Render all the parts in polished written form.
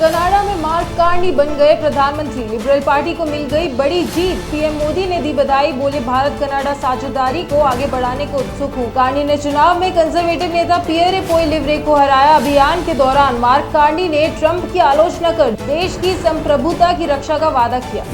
Canada में mark Carney बन गए प्रधानमंत्री, लिबरल पार्टी को मिल गई बड़ी जीत। पीएम मोदी ने दी बधाई, बोले भारत कनाडा साझेदारी को आगे बढ़ाने को उत्सुक हूँ। कार्नी ने चुनाव में कंजर्वेटिव नेता पियरे पोइलिवरे को हराया। अभियान के दौरान मार्क कार्नी ने ट्रंप की आलोचना कर देश की संप्रभुता की रक्षा का वादा किया।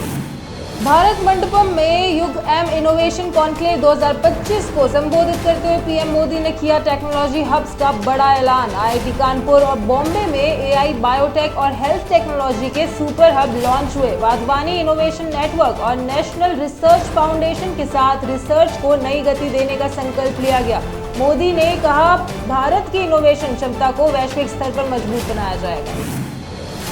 भारत मंडपम में युग एम इनोवेशन कॉन्क्लेव 2025 को संबोधित करते हुए पीएम मोदी ने किया टेक्नोलॉजी हब्स का बड़ा ऐलान। आईआईटी कानपुर और बॉम्बे में एआई, बायोटेक और हेल्थ टेक्नोलॉजी के सुपर हब लॉन्च हुए। वाधवानी इनोवेशन नेटवर्क और नेशनल रिसर्च फाउंडेशन के साथ रिसर्च को नई गति देने का संकल्प लिया गया। मोदी ने कहा, भारत की इनोवेशन क्षमता को वैश्विक स्तर पर मजबूत बनाया जाएगा।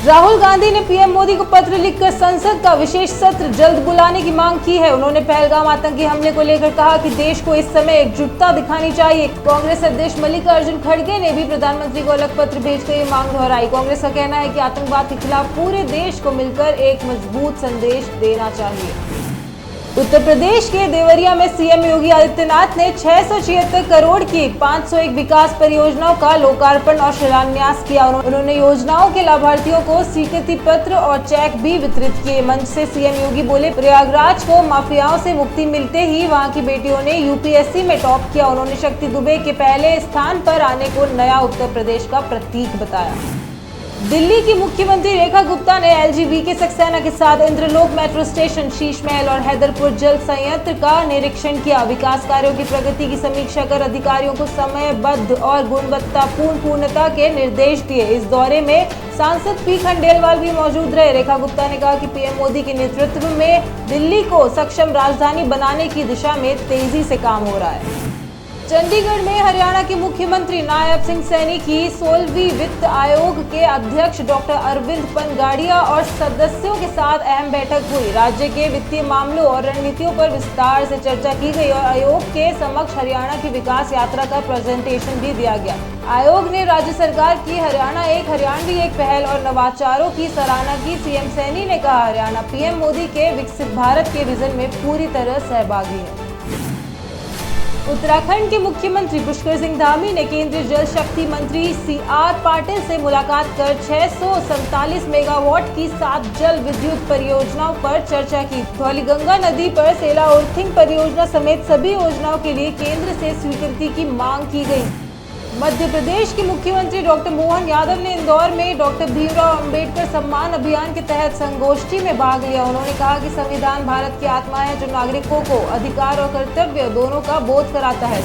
राहुल गांधी ने पीएम मोदी को पत्र लिखकर संसद का विशेष सत्र जल्द बुलाने की मांग की है। उन्होंने पहलगाम आतंकी हमले को लेकर कहा कि देश को इस समय एकजुटता दिखानी चाहिए। कांग्रेस अध्यक्ष मल्लिकार्जुन खड़गे ने भी प्रधानमंत्री को अलग पत्र भेजकर ये मांग दोहराई। कांग्रेस का कहना है कि आतंकवाद के खिलाफ पूरे देश को मिलकर एक मजबूत संदेश देना चाहिए। उत्तर प्रदेश के देवरिया में सीएम योगी आदित्यनाथ ने 676 करोड़ की 501 विकास परियोजनाओं का लोकार्पण और शिलान्यास किया। उन्होंने योजनाओं के लाभार्थियों को स्वीकृति पत्र और चेक भी वितरित किए। मंच से सीएम योगी बोले, प्रयागराज को माफियाओं से मुक्ति मिलते ही वहां की बेटियों ने यूपीएससी में टॉप किया। उन्होंने शक्ति दुबे के पहले स्थान पर आने को नया उत्तर प्रदेश का प्रतीक बताया। दिल्ली की मुख्यमंत्री रेखा गुप्ता ने एलजीबी सक्सेना के साथ इंद्रलोक मेट्रो स्टेशन, शीश महल और हैदरपुर जल संयंत्र का निरीक्षण किया। विकास कार्यों की प्रगति की समीक्षा कर अधिकारियों को समयबद्ध और पूर्णता के निर्देश दिए। इस दौरे में सांसद पी खंडेलवाल भी मौजूद रहे। रेखा गुप्ता ने कहा कि पीएम मोदी के नेतृत्व में दिल्ली को सक्षम राजधानी बनाने की दिशा में तेजी से काम हो रहा है। चंडीगढ़ में हरियाणा के मुख्यमंत्री नायब सिंह सैनी की 16वीं वित्त आयोग के अध्यक्ष डॉक्टर अरविंद पनगाड़िया और सदस्यों के साथ अहम बैठक हुई। राज्य के वित्तीय मामलों और रणनीतियों पर विस्तार से चर्चा की गई और आयोग के समक्ष हरियाणा की विकास यात्रा का प्रेजेंटेशन भी दिया गया। आयोग ने राज्य सरकार की हरियाणवी एक पहल और नवाचारों की सराहना की। सीएम सैनी ने कहा, हरियाणा पीएम मोदी के विकसित भारत के विजन में पूरी तरह सहभागी है। उत्तराखंड के मुख्यमंत्री पुष्कर सिंह धामी ने केंद्रीय जल शक्ति मंत्री सीआर पाटिल से मुलाकात कर 647 मेगावाट की 7 जल विद्युत परियोजनाओं पर चर्चा की। धौलीगंगा नदी पर सेला अर्थिंग परियोजना समेत सभी योजनाओं के लिए केंद्र से स्वीकृति की मांग की गई। मध्य प्रदेश के मुख्यमंत्री डॉक्टर मोहन यादव ने इंदौर में डॉक्टर भीमराव अंबेडकर सम्मान अभियान के तहत संगोष्ठी में भाग लिया। उन्होंने कहा कि संविधान भारत की आत्मा है, जो नागरिकों को अधिकार और कर्तव्य दोनों का बोध कराता है।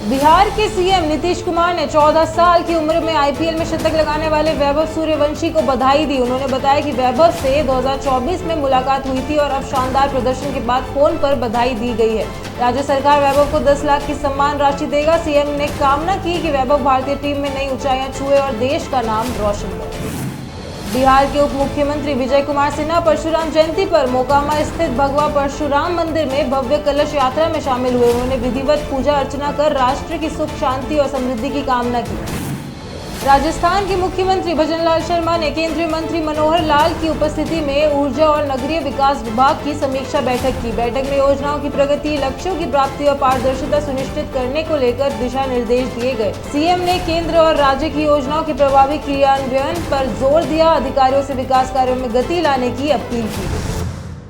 बिहार के सीएम नीतीश कुमार ने 14 साल की उम्र में आईपीएल में शतक लगाने वाले वैभव सूर्यवंशी को बधाई दी। उन्होंने बताया कि वैभव से 2024 में मुलाकात हुई थी और अब शानदार प्रदर्शन के बाद फोन पर बधाई दी गई है। राज्य सरकार वैभव को 10 लाख की सम्मान राशि देगा। सीएम ने कामना की कि वैभव भारतीय टीम में नई ऊंचाइयां छुए और देश का नाम रोशन करे। बिहार के उप मुख्यमंत्री विजय कुमार सिन्हा परशुराम जयंती पर मोकामा स्थित भगवा परशुराम मंदिर में भव्य कलश यात्रा में शामिल हुए। उन्होंने विधिवत पूजा अर्चना कर राष्ट्र की सुख, शांति और समृद्धि की कामना की। राजस्थान के मुख्यमंत्री भजनलाल शर्मा ने केंद्रीय मंत्री मनोहर लाल की उपस्थिति में ऊर्जा और नगरीय विकास विभाग की समीक्षा बैठक की। बैठक में योजनाओं की प्रगति, लक्ष्यों की प्राप्ति और पारदर्शिता सुनिश्चित करने को लेकर दिशा निर्देश दिए गए। सीएम ने केंद्र और राज्य की योजनाओं के प्रभावी क्रियान्वयन पर जोर दिया। अधिकारियों से विकास कार्यों में गति लाने की अपील की।